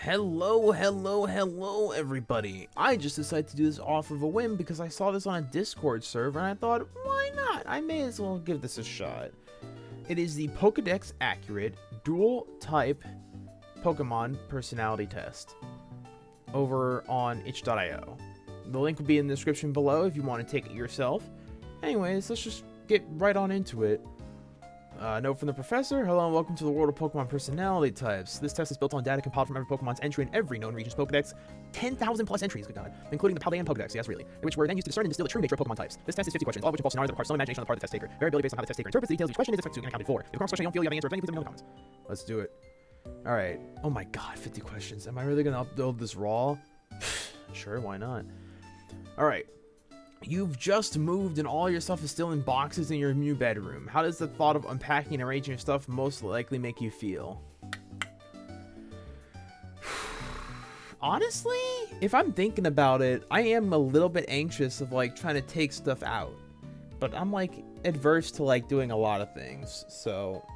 Hello, everybody. I just decided to do this off of a whim because I saw this on a Discord server and I thought, why not? I may as well give this a shot. It is the Pokedex Accurate Dual Type Pokemon Personality Test over on itch.io. The link will be in the description below if you want to take it yourself. Anyways, let's just get right on into it. Note from the professor. Hello and welcome to the world of Pokemon personality types. This test is built on data compiled from every Pokemon's entry in every known region's Pokedex. 10,000 plus entries, good god, including the Paldean Pokedex, yes really, which were then used to discern and distill the true nature of Pokemon types. This test is 50 questions, all of which involve scenarios that require some imagination on the part of the test taker. Variability based on how the test taker interprets the details of each question is expected to be accounted for. If the question you don't feel you have an answer, then please leave it in the comments. Let's do it. Alright. Oh my god, 50 questions. Am I really gonna upload this raw? Sure, why not? Alright. You've just moved and all your stuff is still in boxes in your new bedroom. How does the thought of unpacking and arranging your stuff most likely make you feel? Honestly, if I'm thinking about it, I am a little bit anxious of like trying to take stuff out. But I'm like adverse to like doing a lot of things. So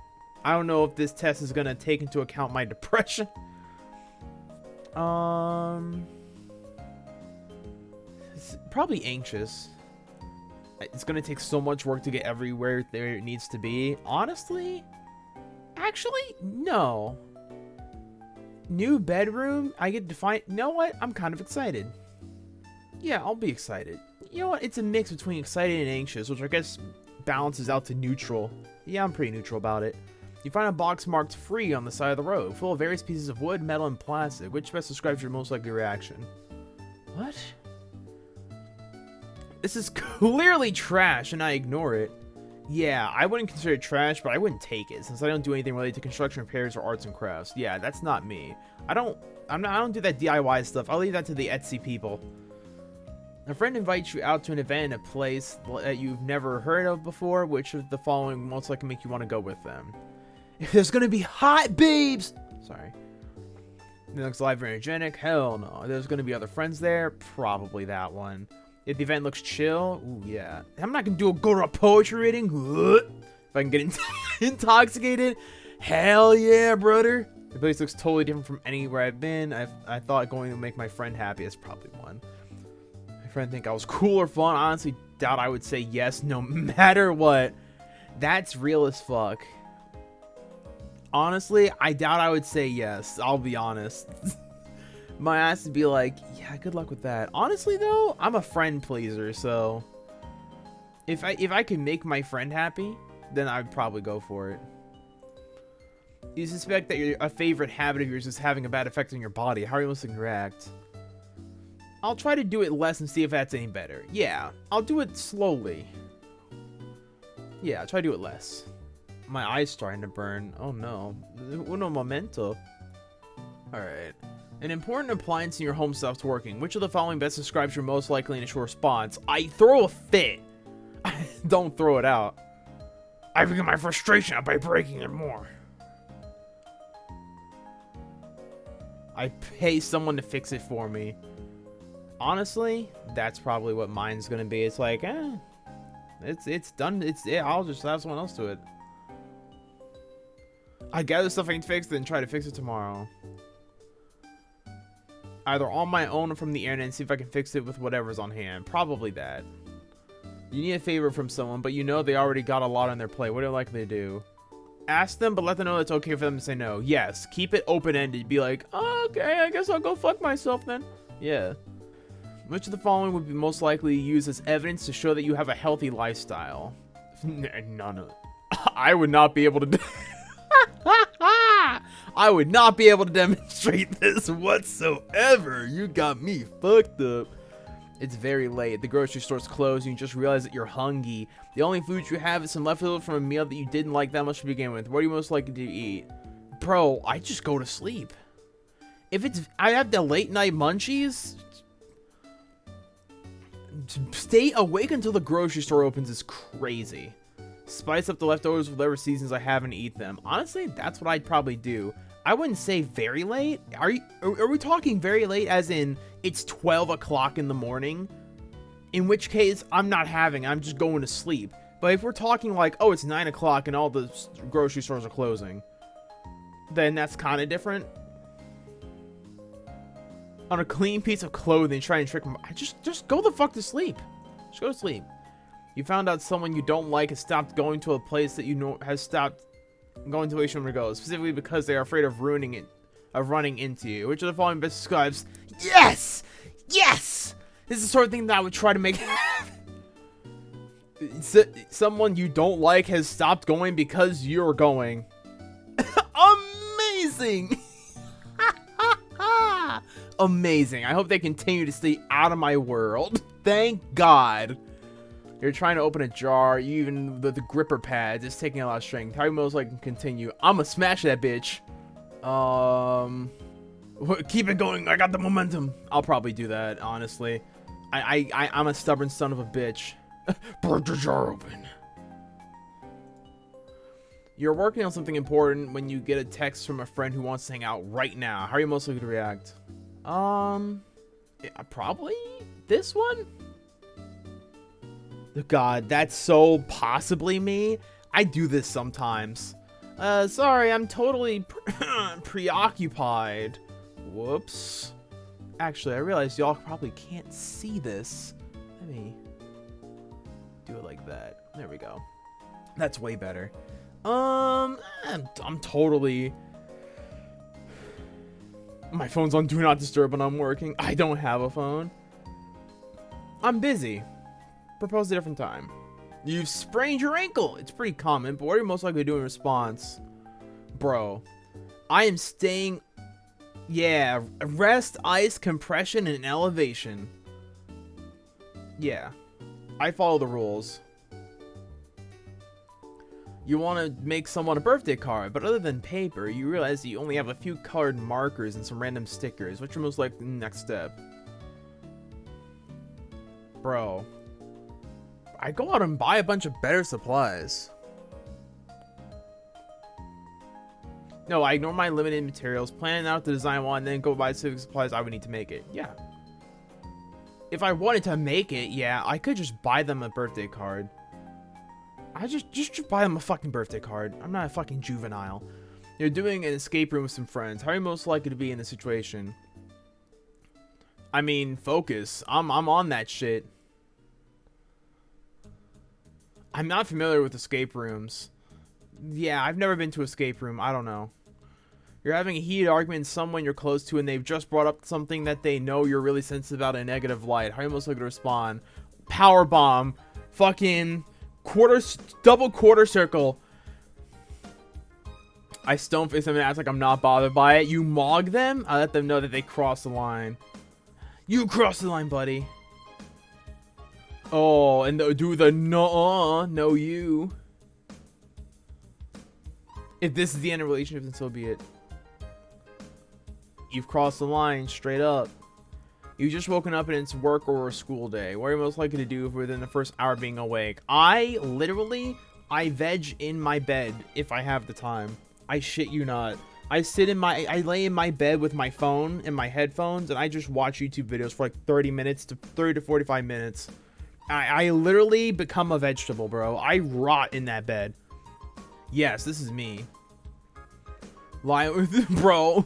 I don't know if this test is going to take into account my depression. Probably anxious. It's gonna take so much work to get everywhere there it needs to be. Honestly, actually, no. New bedroom, I get to find. You know what? I'm kind of excited. Yeah, I'll be excited. You know what? It's a mix between excited and anxious, which I guess balances out to neutral. Yeah, I'm pretty neutral about it. You find a box marked free on the side of the road, full of various pieces of wood, metal, and plastic. Which best describes your most likely reaction? What? This is clearly trash and I ignore it. Yeah, I wouldn't consider it trash, but I wouldn't take it since I don't do anything related to construction repairs or arts and crafts. Yeah, that's not me. I don't do that DIY stuff. I'll leave that to the Etsy people. A friend invites you out to an event in a place that you've never heard of before. Which of the following most likely make you want to go with them? If there's gonna be hot babes, sorry. It looks live and energetic. Hell no. If there's gonna be other friends there, probably that one. If the event looks chill, ooh yeah. I'm not gonna go to a poetry reading. If I can get intoxicated, hell yeah, brother. The place looks totally different from anywhere I've been. I thought going to make my friend happy is probably one. My friend think I was cool or fun. I honestly doubt I would say yes no matter what. That's real as fuck. Honestly, I doubt I would say yes. I'll be honest. My ass would be like, yeah, good luck with that. Honestly, though, I'm a friend pleaser, so if I can make my friend happy, then I'd probably go for it. You suspect that a favorite habit of yours is having a bad effect on your body. How are you most likely to react? I'll try to do it less and see if that's any better. Yeah, I'll do it slowly. Yeah, I'll try to do it less. My eye's starting to burn. Oh no. Uno momento. Alright. An important appliance in your home stops working. Which of the following best describes your most likely initial response? I throw a fit. Don't throw it out. I get my frustration out by breaking it more. I pay someone to fix it for me. Honestly, that's probably what mine's gonna be. It's like, it's done. I'll just have someone else do it. I gather stuff I can fix, then try to fix it tomorrow. Either on my own or from the internet and see if I can fix it with whatever's on hand. Probably that. You need a favor from someone, but you know they already got a lot on their plate. What are you likely to do? Ask them, but let them know it's okay for them to say no. Yes, keep it open-ended. Be like, oh, okay, I guess I'll go fuck myself then. Yeah. Which of the following would be most likely used as evidence to show that you have a healthy lifestyle? None of it. I would not be able to do I would not be able to demonstrate this whatsoever. You got me fucked up. It's very late. The grocery store's closed and you just realize that you're hungry. The only food you have is some leftover from a meal that you didn't like that much to begin with. What are you most likely to eat? Bro, I just go to sleep. If I have the late night munchies, stay awake until the grocery store opens is crazy. Spice up the leftovers with whatever seasons I have and eat them. Honestly, that's what I'd probably do. I wouldn't say very late. Are we talking very late as in it's 12 o'clock in the morning? In which case, I'm not having, I'm just going to sleep. But if we're talking like, oh, it's 9 o'clock and all the grocery stores are closing, then that's kind of different. on a clean piece of clothing, try and trick him. Just go the fuck to sleep. Just go to sleep. You found out someone you don't like has stopped going to a place that you know has stopped going to a place you want to go, specifically because they are afraid of ruining it, of running into you. Which of the following best describes? Yes, yes. This is the sort of thing that I would try to make. Someone you don't like has stopped going because you're going. Amazing. Amazing. I hope they continue to stay out of my world. Thank God. You're trying to open a jar. Even the gripper pads. It's taking a lot of strength. How you most likely can continue? I'ma smash that bitch. Keep it going. I got the momentum. I'll probably do that, honestly. I'm a stubborn son of a bitch. Break the jar open. You're working on something important when you get a text from a friend who wants to hang out right now. How are you most likely to react? Probably this one? God, that's so possibly me. I do this sometimes. Sorry, I'm totally preoccupied. Whoops. Actually, I realized y'all probably can't see this. Let me do it like that. There we go. That's way better. I'm totally... My phone's on Do Not Disturb when I'm working. I don't have a phone. I'm busy. Propose a different time. You've sprained your ankle. It's pretty common, but what are you most likely to do in response? Bro, I am staying... Yeah, rest, ice, compression, and elevation. Yeah, I follow the rules. You want to make someone a birthday card, but other than paper, you realize that you only have a few colored markers and some random stickers. What's your most likely next step? Bro, I go out and buy a bunch of better supplies. No, I ignore my limited materials, plan out the design one, and then go buy specific supplies I would need to make it. Yeah. If I wanted to make it, yeah, I could just buy them a birthday card. I just buy them a fucking birthday card. I'm not a fucking juvenile. You're doing an escape room with some friends. How are you most likely to be in this situation? I mean, focus. I'm on that shit. I'm not familiar with escape rooms. Yeah, I've never been to an escape room. I don't know. You're having a heated argument with someone you're close to, and they've just brought up something that they know you're really sensitive about in a negative light. How are you most likely to respond? Power bomb. Fucking double quarter circle. I stone face them and act like I'm not bothered by it. You mog them? I let them know that they crossed the line. You crossed the line, buddy. Oh, and do the no you. If this is the end of the relationship, then so be it. You've crossed the line, straight up. You've just woken up and it's work or a school day. What are you most likely to do within the first hour being awake? I veg in my bed if I have the time. I shit you not. I lay in my bed with my phone and my headphones, and I just watch YouTube videos for like 30 to 45 minutes. I literally become a vegetable, bro. I rot in that bed. Yes, this is me. Lie with bro.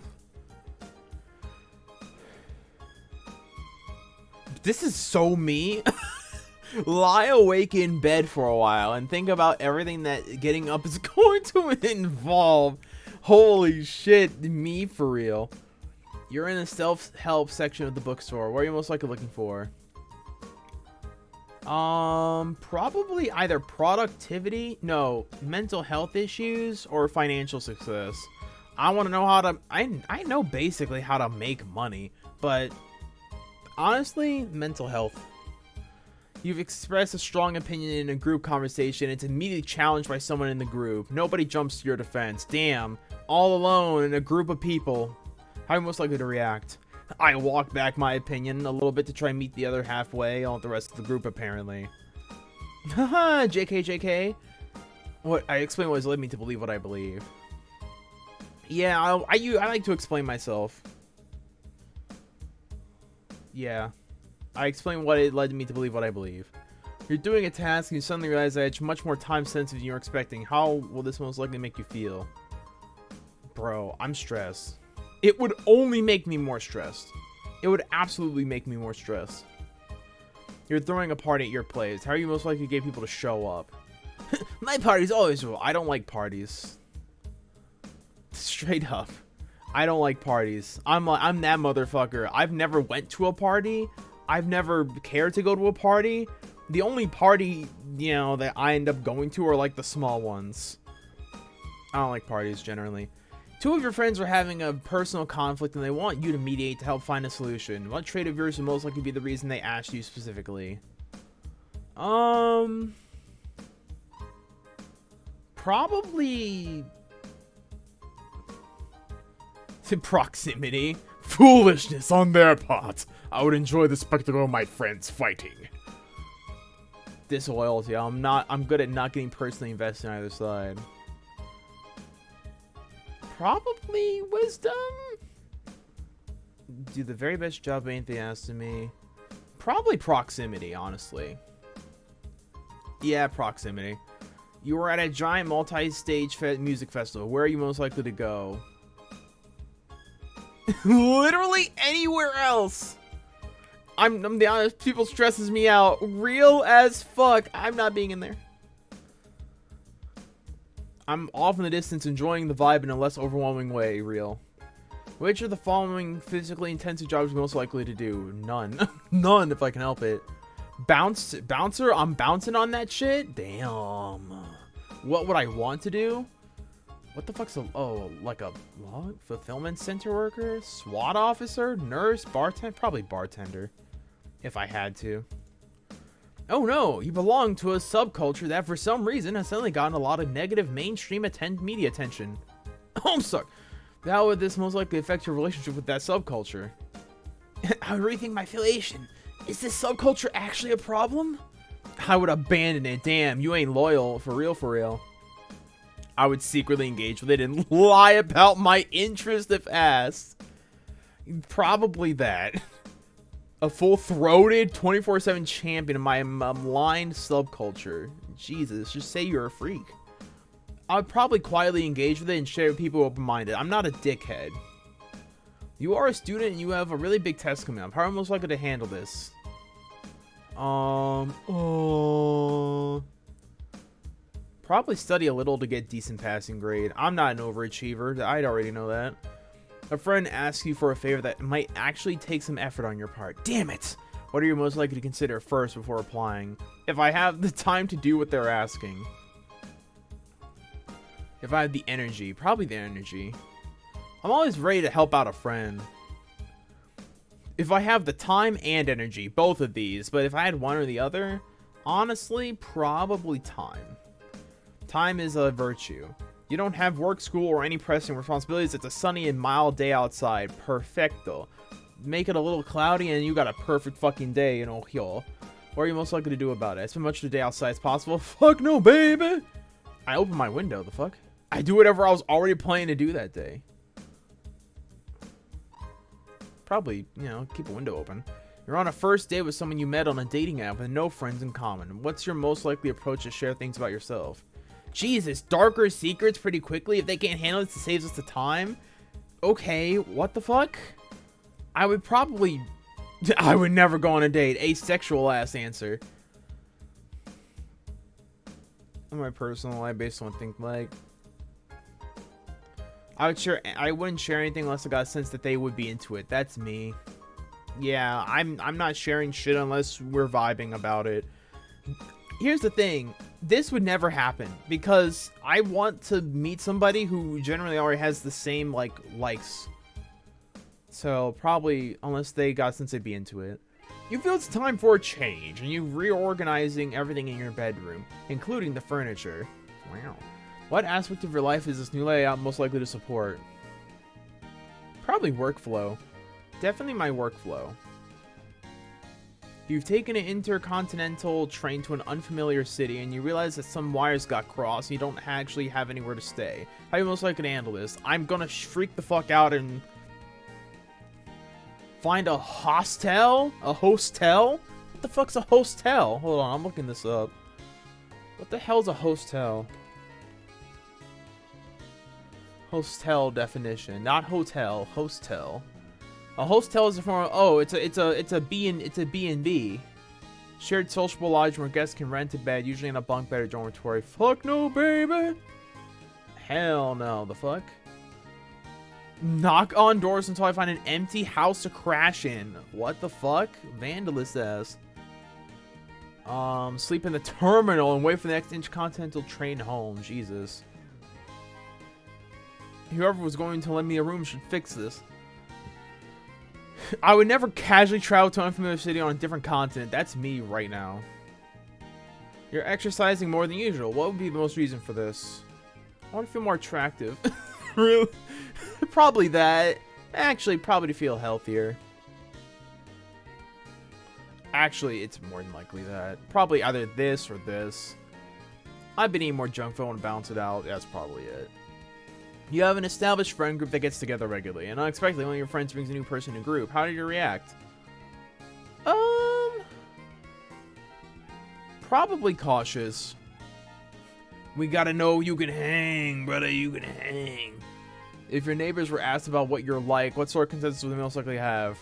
This is so me. Lie awake in bed for a while and think about everything that getting up is going to involve. Holy shit, me for real. You're in the self-help section of the bookstore. What are you most likely looking for? Probably either mental health issues or financial success. I want to know how to, I know basically how to make money, but honestly, mental health. You've expressed a strong opinion in a group conversation. It's immediately challenged by someone in the group. Nobody jumps to your defense. Damn. All alone in a group of people. How are you most likely to react? I walk back my opinion a little bit to try and meet the other halfway, along with the rest of the group, apparently. Haha, JK. What I explain what has led me to believe what I believe. Yeah, I like to explain myself. Yeah. I explain what it led me to believe what I believe. You're doing a task and you suddenly realize that it's much more time sensitive than you were expecting. How will this most likely make you feel? Bro, I'm stressed. It would only make me more stressed. It would absolutely make me more stressed. You're throwing a party at your place. How are you most likely to get people to show up? My party's always full. I don't like parties. Straight up. I don't like parties. I'm that motherfucker. I've never went to a party. I've never cared to go to a party. The only party, you know, that I end up going to are like the small ones. I don't like parties generally. Two of your friends are having a personal conflict and they want you to mediate to help find a solution. What trait of yours would most likely be the reason they asked you specifically? Probably proximity. Foolishness on their part. I would enjoy the spectacle of my friends fighting. Disloyalty. I'm good at not getting personally invested in either side. Probably wisdom. Do the very best job of anything asked of me. Probably proximity, honestly. Yeah, proximity. You were at a giant multi-stage music festival. Where are you most likely to go? Literally anywhere else. I'm the honest, people stresses me out. Real as fuck. I'm not being in there. I'm off in the distance enjoying the vibe in a less overwhelming way. Real. Which of the following physically intensive jobs are you most likely to do? None. None if I can help it. Bouncer? I'm bouncing on that shit? Damn. What would I want to do? What the fuck's like a what? Fulfillment center worker? SWAT officer? Nurse? Bartender? Probably bartender. If I had to. Oh no, you belong to a subculture that for some reason has suddenly gotten a lot of negative mainstream media attention. Oh, I'm sorry. How would this most likely affect your relationship with that subculture? I would rethink my affiliation. Is this subculture actually a problem? I would abandon it. Damn, you ain't loyal. For real, for real. I would secretly engage with it and lie about my interest if asked. Probably that. A full-throated 24/7 champion of my maligned subculture. Jesus, just say you're a freak. I would probably quietly engage with it and share it with people open-minded. I'm not a dickhead. You are a student and you have a really big test coming up. How are you most likely to handle this? Probably study a little to get decent passing grade. I'm not an overachiever. I'd already know that. A friend asks you for a favor that might actually take some effort on your part. Damn it! What are you most likely to consider first before applying? If I have the time to do what they're asking. If I have the energy. Probably the energy. I'm always ready to help out a friend. If I have the time and energy. Both of these. But if I had one or the other, honestly, probably time. Time is a virtue. You don't have work, school, or any pressing responsibilities. It's a sunny and mild day outside. Perfecto. Make it a little cloudy and you got a perfect fucking day in Ohio. What are you most likely to do about it? I spend much of the day outside as possible. Fuck no, baby! I open my window, the fuck? I do whatever I was already planning to do that day. Probably, you know, keep a window open. You're on a first date with someone you met on a dating app with no friends in common. What's your most likely approach to share things about yourself? Jesus, darker secrets pretty quickly. If they can't handle it, it saves us the time. Okay, what the fuck? I would never go on a date. Asexual ass answer. In my personal life, based on think like. I wouldn't share anything unless I got a sense that they would be into it. That's me. Yeah, I'm not sharing shit unless we're vibing about it. Here's the thing. This would never happen because I want to meet somebody who generally already has the same likes. So probably unless they got since they'd be into it. You feel it's time for a change and you're reorganizing everything in your bedroom, including the furniture. Wow. What aspect of your life is this new layout most likely to support? Probably workflow. Definitely my workflow. You've taken an intercontinental train to an unfamiliar city and you realize that some wires got crossed and you don't actually have anywhere to stay. How are you most likely to handle this? I'm gonna freak the fuck out and find a hostel? A hostel? What the fuck's a hostel? Hold on, I'm looking this up. What the hell's a hostel? Hostel definition. Not hotel. Hostel. A hostel is a form of, oh, it's a B&B. Shared sociable lodging where guests can rent a bed, usually in a bunk bed or dormitory. Fuck no, baby. Hell no, the fuck? Knock on doors until I find an empty house to crash in. What the fuck? Vandalist ass. Sleep in the terminal and wait for the next intercontinental train home. Jesus. Whoever was going to lend me a room should fix this. I would never casually travel to an unfamiliar city on a different continent. That's me right now. You're exercising more than usual. What would be the most reason for this? I want to feel more attractive. Really? Probably that. Actually, probably to feel healthier. Actually, it's more than likely that. Probably either this or this. I've been eating more junk food. I want to balance it out. That's probably it. You have an established friend group that gets together regularly, and unexpectedly, one of your friends brings a new person to the group. How do you react? Probably cautious. We gotta know you can hang, brother. You can hang. If your neighbors were asked about what you're like, what sort of consensus would they most likely have?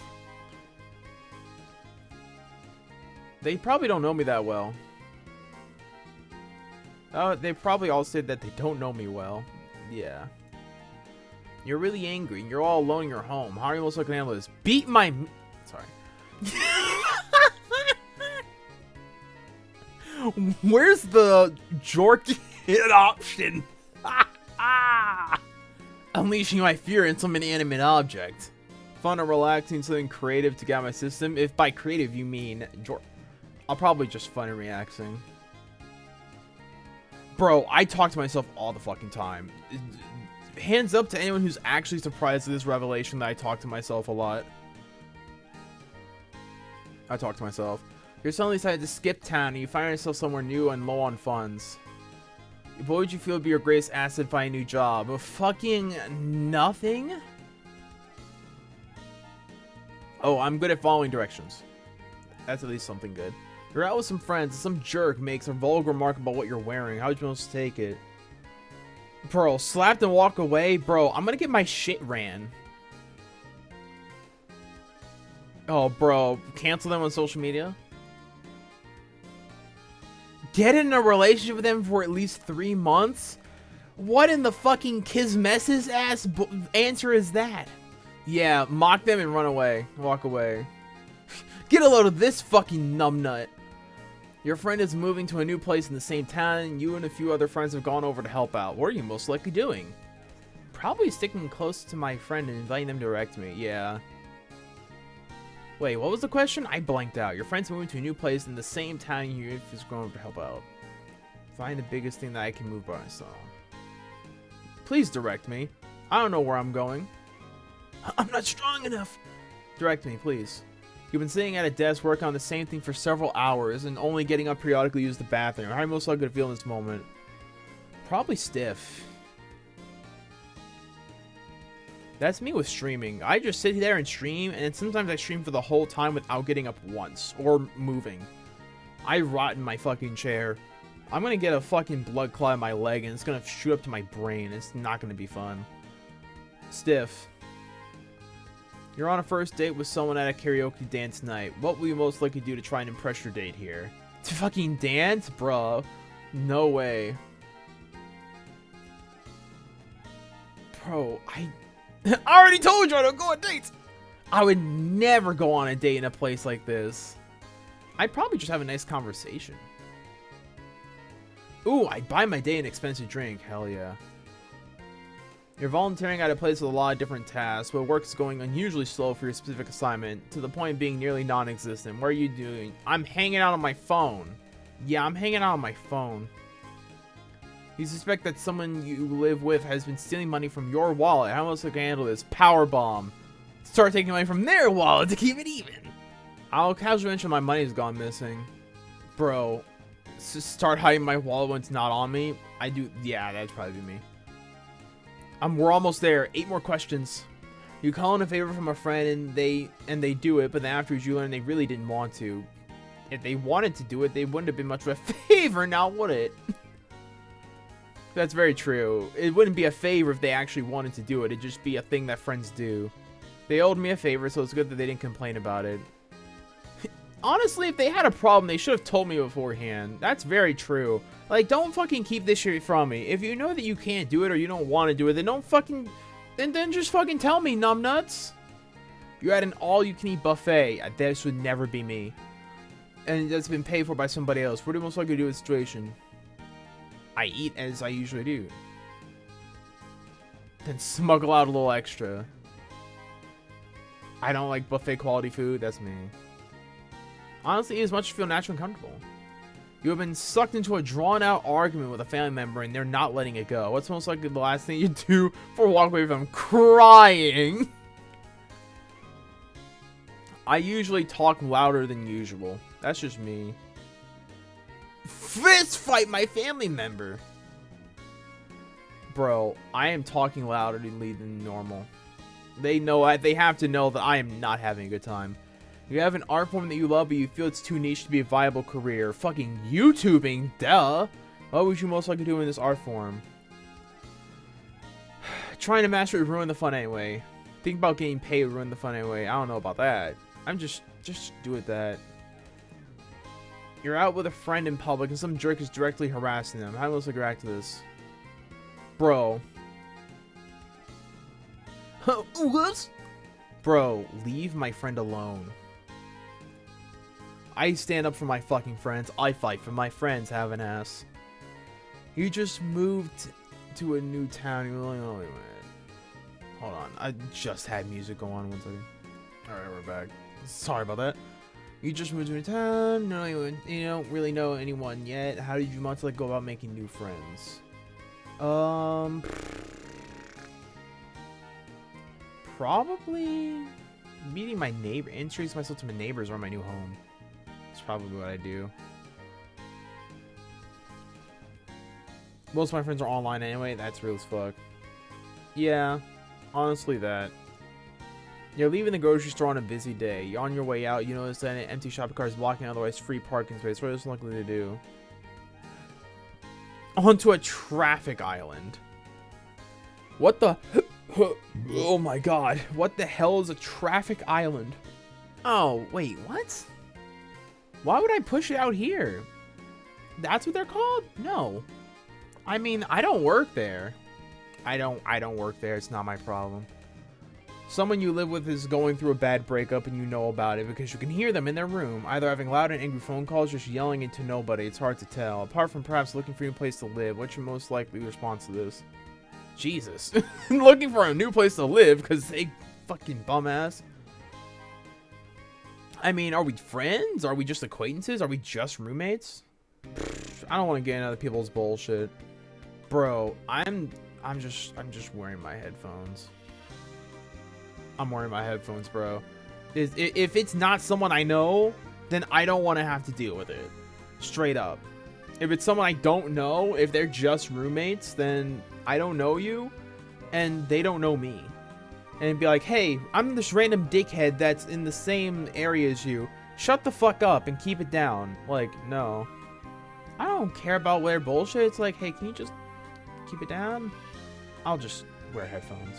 They probably don't know me that well. They probably all said that they don't know me well. Yeah. You're really angry and you're all alone in your home. How are you most likely to handle this? Beat my... Sorry. Where's the jork hit option? Unleashing my fear in some inanimate object. Fun or relaxing, something creative to get out of my system. If by creative you mean jork. I'll probably just fun and relaxing. Bro, I talk to myself all the fucking time. Hands up to anyone who's actually surprised at this revelation that I talk to myself a lot. I talk to myself. You're suddenly decided to skip town and you find yourself somewhere new and low on funds. What would you feel would be your greatest asset by a new job? Fucking nothing? Oh, I'm good at following directions. That's at least something good. You're out with some friends and some jerk makes a vulgar remark about what you're wearing. How would you most take it? Bro, slapped and walk away? Bro, I'm gonna get my shit ran. Oh, bro. Cancel them on social media? Get in a relationship with them for at least 3 months? What in the fucking Kismesses ass answer is that? Yeah, mock them and run away. Walk away. Get a load of this fucking numbnut. Your friend is moving to a new place in the same town, and you and a few other friends have gone over to help out. What are you most likely doing? Probably sticking close to my friend and inviting them to direct me. Yeah. Wait, what was the question? I blanked out. Your friend's moving to a new place in the same town, and you is going over to help out. Find the biggest thing that I can move by myself. Please direct me. I don't know where I'm going. I'm not strong enough. Direct me, please. You've been sitting at a desk working on the same thing for several hours and only getting up periodically to use the bathroom. How are you most likely to feel in this moment? Probably stiff. That's me with streaming. I just sit there and stream, and sometimes I stream for the whole time without getting up once or moving. I rot in my fucking chair. I'm gonna get a fucking blood clot in my leg, and it's gonna shoot up to my brain. It's not gonna be fun. Stiff. You're on a first date with someone at a karaoke dance night. What will you most likely do to try and impress your date here? To fucking dance? Bruh. No way. Bro, I already told you I don't go on dates. I would never go on a date in a place like this. I'd probably just have a nice conversation. Ooh, I'd buy my date an expensive drink. Hell yeah. You're volunteering at a place with a lot of different tasks, but work is going unusually slow for your specific assignment, to the point of being nearly non-existent. What are you doing? I'm hanging out on my phone. Yeah, I'm hanging out on my phone. You suspect that someone you live with has been stealing money from your wallet. How else can I handle this? Powerbomb. Start taking money from their wallet to keep it even. I'll casually mention my money's gone missing. Bro, start hiding my wallet when it's not on me. I do. Yeah, that'd probably be me. We're almost there. 8 more questions. You call in a favor from a friend and they do it, but then afterwards you learn they really didn't want to. If they wanted to do it, they wouldn't have been much of a favor now, would it? That's very true. It wouldn't be a favor if they actually wanted to do it. It'd just be a thing that friends do. They owed me a favor, so it's good that they didn't complain about it. Honestly, if they had a problem, they should have told me beforehand. That's very true. Like, don't fucking keep this shit from me. If you know that you can't do it or you don't want to do it, then don't fucking... Then just fucking tell me, numbnuts. You're at an all-you-can-eat buffet. This would never be me. And that's been paid for by somebody else. What do you most likely do in this situation? I eat as I usually do. Then smuggle out a little extra. I don't like buffet quality food. That's me. Honestly, eat as much as you feel natural and comfortable. You have been sucked into a drawn-out argument with a family member and they're not letting it go. What's most likely the last thing you do before walk away from them? Crying! I usually talk louder than usual. That's just me. Fist fight my family member! Bro, I am talking louder than normal. They know, they have to know that I am not having a good time. You have an art form that you love, but you feel it's too niche to be a viable career. Fucking YouTubing, duh. What would you most likely do in this art form? Trying to master it would ruin the fun anyway. Think about getting paid would ruin the fun anyway. I don't know about that. I'm just do it that. You're out with a friend in public and some jerk is directly harassing them. How do you most likely react to this? Bro. What? Bro, leave my friend alone. I stand up for my fucking friends. I fight for my friends, have an ass. You just moved to a new town. You're like, oh, wait a minute. Hold on. I just had music go on 1 second. Alright, we're back. Sorry about that. You just moved to a new town. No, you don't really know anyone yet. How did you want to go about making new friends? Probably meeting my neighbor. Introduce myself to my neighbors or my new home. That's probably what I do. Most of my friends are online anyway. That's real as fuck. Yeah, honestly that. You're leaving the grocery store on a busy day. You're on your way out. You notice that an empty shopping cart is blocking otherwise free parking space. What is likely to do? Onto a traffic island. What the... Oh my god. What the hell is a traffic island? Oh, wait, what? Why would I push it out here? That's what they're called? No. I mean, I don't work there. I don't work there. It's not my problem. Someone you live with is going through a bad breakup and you know about it because you can hear them in their room, either having loud and angry phone calls or just yelling into nobody. It's hard to tell. Apart from perhaps looking for a new place to live, what's your most likely response to this? Jesus. Looking for a new place to live because they fucking bum ass. I mean, are we friends? Are we just acquaintances? Are we just roommates? I don't want to get into other people's bullshit. Bro, I'm just wearing my headphones. I'm wearing my headphones, bro. If it's not someone I know, then I don't want to have to deal with it. Straight up. If it's someone I don't know, if they're just roommates, then I don't know you, and they don't know me. And it'd be like, hey, I'm this random dickhead that's in the same area as you. Shut the fuck up and keep it down. Like, no. I don't care about their bullshit. It's like, hey, can you just keep it down? I'll just wear headphones.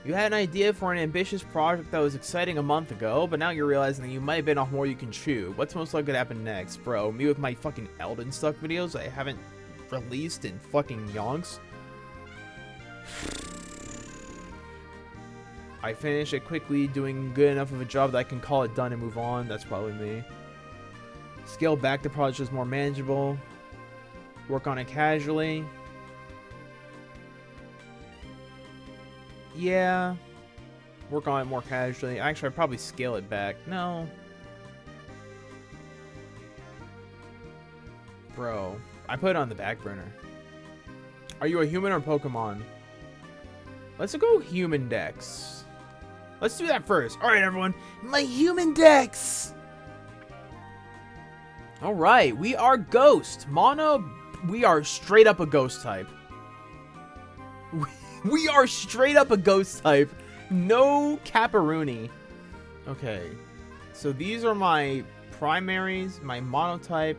You had an idea for an ambitious project that was exciting a month ago, but now you're realizing that you might have been off more you can chew. What's most likely to happen next, bro? Me with my fucking Elden stuff videos I haven't released in fucking yonks. I finish it quickly, doing good enough of a job that I can call it done and move on. That's probably me. Scale back the project is more manageable. Work on it casually. Yeah. Work on it more casually. Actually, I'd probably scale it back. No. Bro. I put it on the back burner. Are you a human or Pokemon? Let's go human dex. Let's do that first. Alright, everyone. My human dex! Alright, we are ghost. Mono, we are straight up a ghost type. We are straight up a ghost type. No caparoonie. Okay. So these are my primaries, my monotype.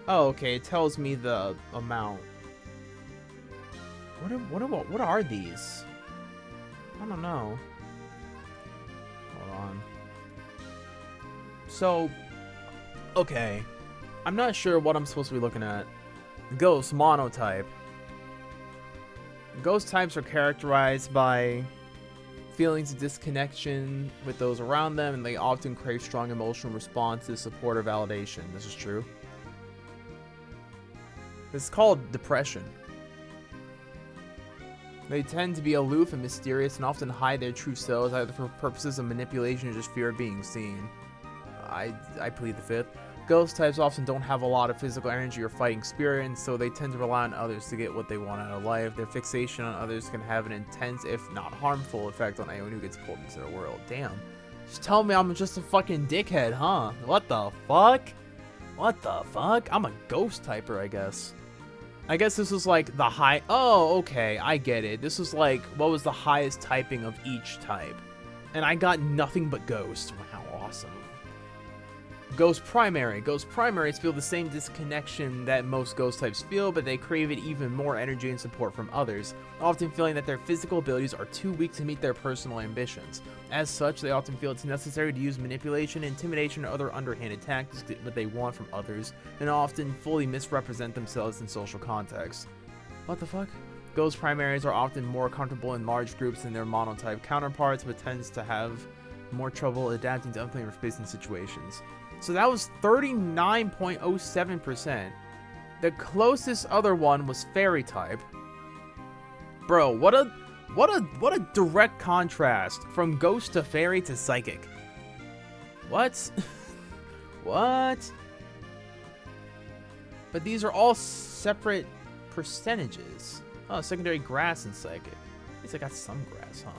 Oh, okay. It tells me the amount. What are these? I don't know. Hold on. So, okay. I'm not sure what I'm supposed to be looking at. Ghost monotype. Ghost types are characterized by feelings of disconnection with those around them, and they often crave strong emotional responses, support, or validation. This is true. This is called depression. They tend to be aloof and mysterious and often hide their true selves, either for purposes of manipulation or just fear of being seen. I plead the fifth. Ghost types often don't have a lot of physical energy or fighting spirit, and so they tend to rely on others to get what they want out of life. Their fixation on others can have an intense, if not harmful, effect on anyone who gets pulled into their world. Damn. Just tell me I'm just a fucking dickhead, huh? What the fuck? What the fuck? I'm a ghost typer, I guess. I guess this was like the high... Oh, okay, I get it. This was like, what was the highest typing of each type? And I got nothing but ghost. Wow, awesome. Ghost primary. Ghost primaries feel the same disconnection that most ghost types feel, but they crave it even more energy and support from others, often feeling that their physical abilities are too weak to meet their personal ambitions. As such, they often feel it's necessary to use manipulation, intimidation, or other underhanded tactics to get what they want from others, and often fully misrepresent themselves in social contexts. What the fuck? Ghost primaries are often more comfortable in large groups than their monotype counterparts, but tends to have more trouble adapting to unfamiliar facing situations. So that was 39.07%. The closest other one was fairy type. Bro, what a direct contrast from ghost to fairy to psychic. What? What? But these are all separate percentages. Oh, secondary grass and psychic. At least I got some grass, huh?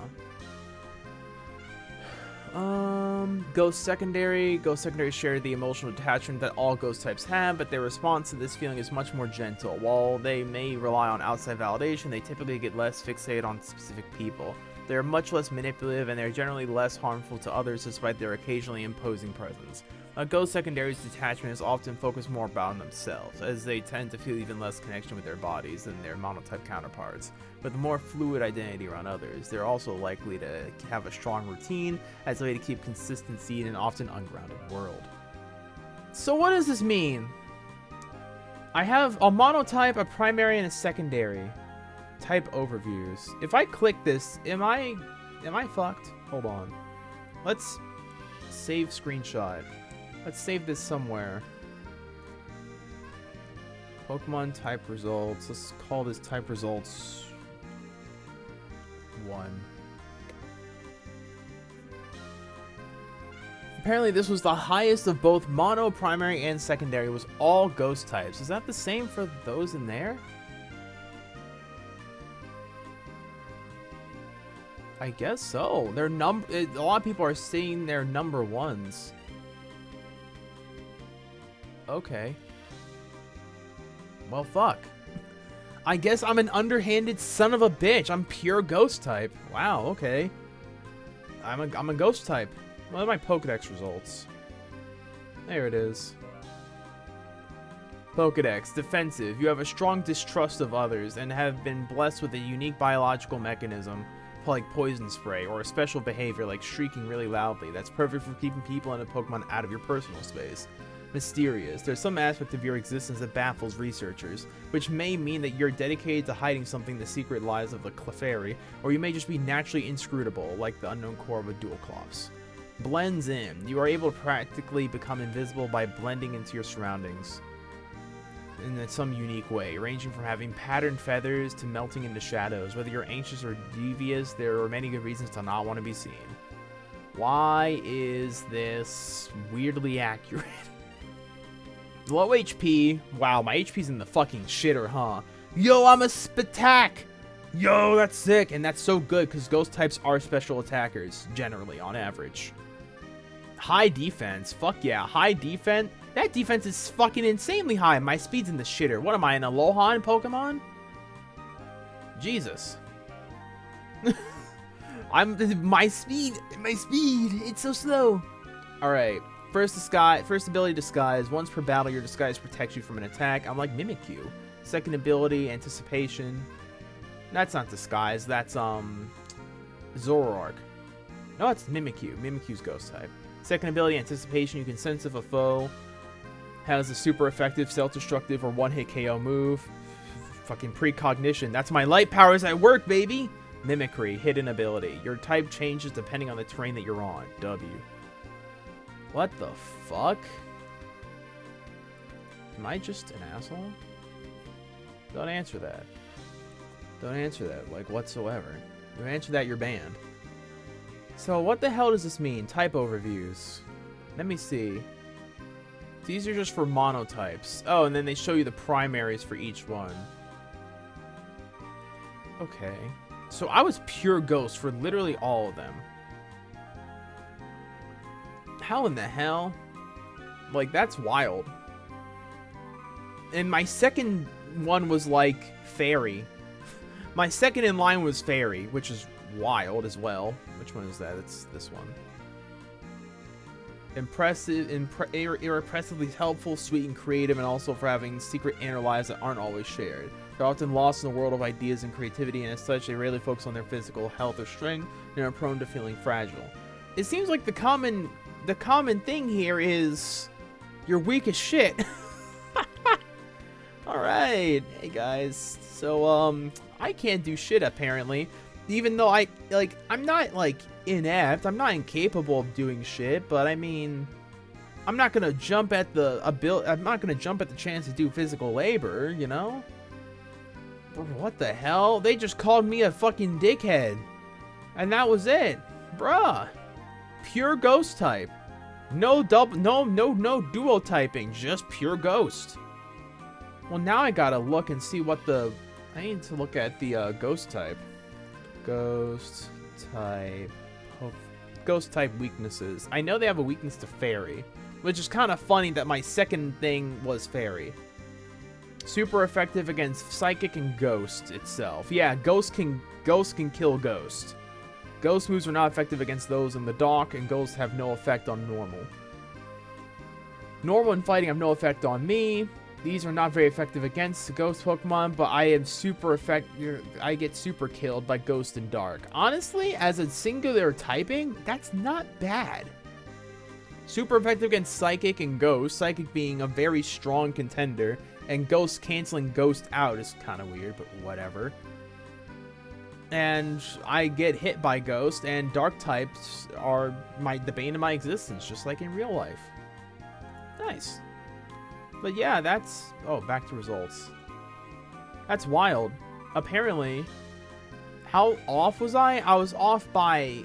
Ghost secondary. Ghost secondary share the emotional attachment that all ghost types have, but their response to this feeling is much more gentle. While they may rely on outside validation, they typically get less fixated on specific people. They are much less manipulative, and they are generally less harmful to others despite their occasionally imposing presence. A ghost secondary's detachment is often focused more about themselves, as they tend to feel even less connection with their bodies than their monotype counterparts. With a more fluid identity around others, they're also likely to have a strong routine as a way to keep consistency in an often ungrounded world. So what does this mean? I have a monotype, a primary, and a secondary. Type overviews. If I click this, am I fucked? Hold on. Let's save screenshot. Let's save this somewhere. Pokemon type results. Let's call this type results 1. Apparently this was the highest of both mono, primary, and secondary. Was all ghost types. Is that the same for those in there? I guess so. A lot of people are saying they're number ones. Okay. Well, fuck. I guess I'm an underhanded son of a bitch. I'm pure ghost type. Wow, okay. I'm a ghost type. What are my Pokedex results? There it is. Pokedex. Defensive. You have a strong distrust of others and have been blessed with a unique biological mechanism, like poison spray, or a special behavior like shrieking really loudly. That's perfect for keeping people and a Pokemon out of your personal space. Mysterious. There's some aspect of your existence that baffles researchers, which may mean that you're dedicated to hiding something, the secret lies of the Clefairy, or you may just be naturally inscrutable, like the unknown core of a Dualclops. Blends in. You are able to practically become invisible by blending into your surroundings in some unique way, ranging from having patterned feathers to melting into shadows. Whether you're anxious or devious, there are many good reasons to not want to be seen. Why is this weirdly accurate? Low HP. Wow, my HP's in the fucking shitter, huh? Yo, I'm a Spatak! Yo, that's sick! And that's so good, because ghost types are special attackers, generally, on average. High defense. Fuck yeah. High defense. That defense is fucking insanely high. My speed's in the shitter. What am I, an Aloha in Pokemon? Jesus. My speed, it's so slow. Alright. First ability, disguise. Once per battle, your disguise protects you from an attack. I'm like Mimikyu. Second ability, anticipation. That's not disguise. That's Zoroark. No, it's Mimikyu. Mimikyu's ghost type. Second ability, Anticipation. You can sense if a foe has a super effective, self-destructive, or one-hit KO move. Fucking precognition. That's my light powers at work, baby! Mimicry. Hidden ability. Your type changes depending on the terrain that you're on. W. What the fuck? Am I just an asshole? Don't answer that. Don't answer that, like, whatsoever. Don't answer that, you're banned. So, what the hell does this mean? Type overviews. Let me see. These are just for monotypes. Oh, and then they show you the primaries for each one. Okay. So, I was pure ghost for literally all of them. How in the hell? Like, that's wild. And my second one was like fairy. My second in line was fairy, which is wild as well. Which one is that? It's this one. Impressive, irrepressibly helpful, sweet, and creative, and also for having secret inner lives that aren't always shared. They're often lost in the world of ideas and creativity, and as such, they rarely focus on their physical health or strength, and are prone to feeling fragile. It seems like the common thing here is you're weak as shit. Alright, hey guys, so, I can't do shit apparently, even though I'm not, like, inept, I'm not incapable of doing shit, but I mean, I'm not gonna jump at the chance to do physical labor, you know? What the hell? They just called me a fucking dickhead, and that was it, bruh. Pure ghost type, no duo typing, just pure ghost. Well, now I gotta look and see what I need to look at the ghost type. Ghost type weaknesses. I know they have a weakness to fairy, which is kind of funny that my second thing was fairy. Super effective against psychic and ghost itself. Yeah, ghost can kill ghost. Ghost moves are not effective against those in the dock, and ghosts have no effect on normal. Normal and fighting have no effect on me. These are not very effective against the ghost Pokemon, but I am super effective. I get super killed by Ghost and Dark. Honestly, as a singular typing, that's not bad. Super effective against Psychic and Ghost. Psychic being a very strong contender, and Ghost canceling Ghost out is kind of weird, but whatever. And I get hit by Ghost, and Dark types are the bane of my existence, just like in real life. Nice. But yeah, that's... Oh, back to results. That's wild. Apparently, how off was I? I was off by...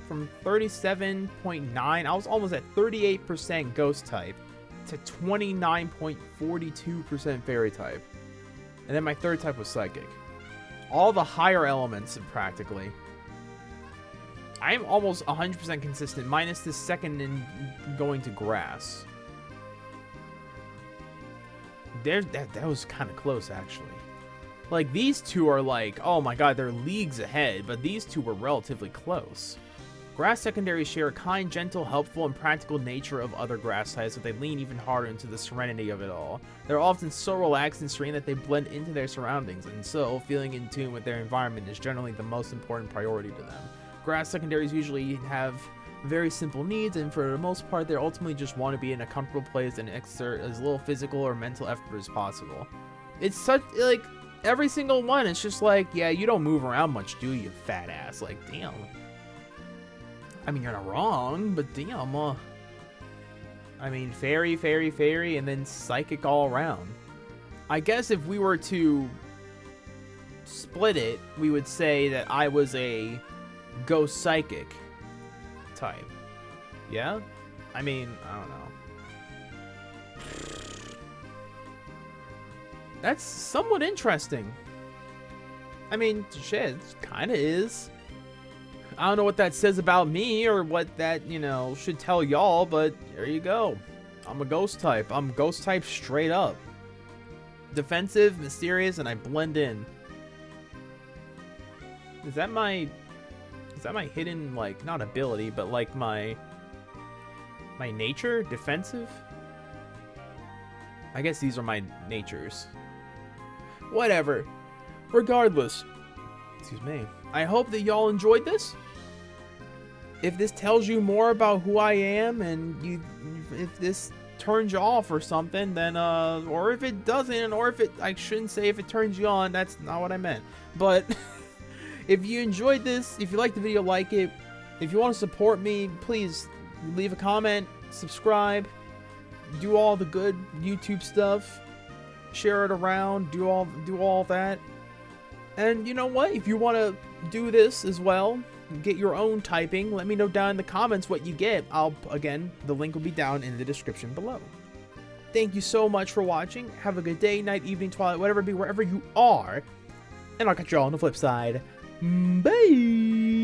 From 37.9, I was almost at 38% ghost type to 29.42% fairy type. And then my third type was psychic. All the higher elements, practically. I am almost 100% consistent, minus this second in going to grass. That was kind of close, actually. Like, these two are like, oh my god, they're leagues ahead, but these two were relatively close. Grass secondaries share a kind, gentle, helpful, and practical nature of other grass types, but they lean even harder into the serenity of it all. They're often so relaxed and serene that they blend into their surroundings, and so, feeling in tune with their environment is generally the most important priority to them. Grass secondaries usually have very simple needs, and for the most part, they ultimately just want to be in a comfortable place and exert as little physical or mental effort as possible. It's such, like, every single one, it's just like, yeah, you don't move around much, do you, fat ass? Like, damn. I mean, you're not wrong, but damn. I mean, fairy, fairy, fairy, and then psychic all around. I guess if we were to split it, we would say that I was a ghost psychic type. Yeah? I mean, I don't know. That's somewhat interesting. I mean, shit, it kind of is. I don't know what that says about me or what that, you know, should tell y'all, but there you go. I'm a ghost type. I'm ghost type straight up. Defensive, mysterious, and I blend in. Is that my hidden, like, not ability, but like my nature? Defensive? I guess these are my natures. Whatever. Regardless. Excuse me. I hope that y'all enjoyed this. If this tells you more about who I am, and if this turns you off or something, then or if it doesn't, or if it, I shouldn't say if it turns you on, that's not what I meant. But if you enjoyed this, if you liked the video, like it. If you want to support me, please leave a comment, subscribe, do all the good YouTube stuff, share it around, do all that. And you know what? If you want to do this as well, get your own typing, let me know down in the comments what you get. Again, the link will be down in the description below. Thank you so much for watching. Have a good day, night, evening, twilight, whatever it be, wherever you are. And I'll catch you all on the flip side. Bye!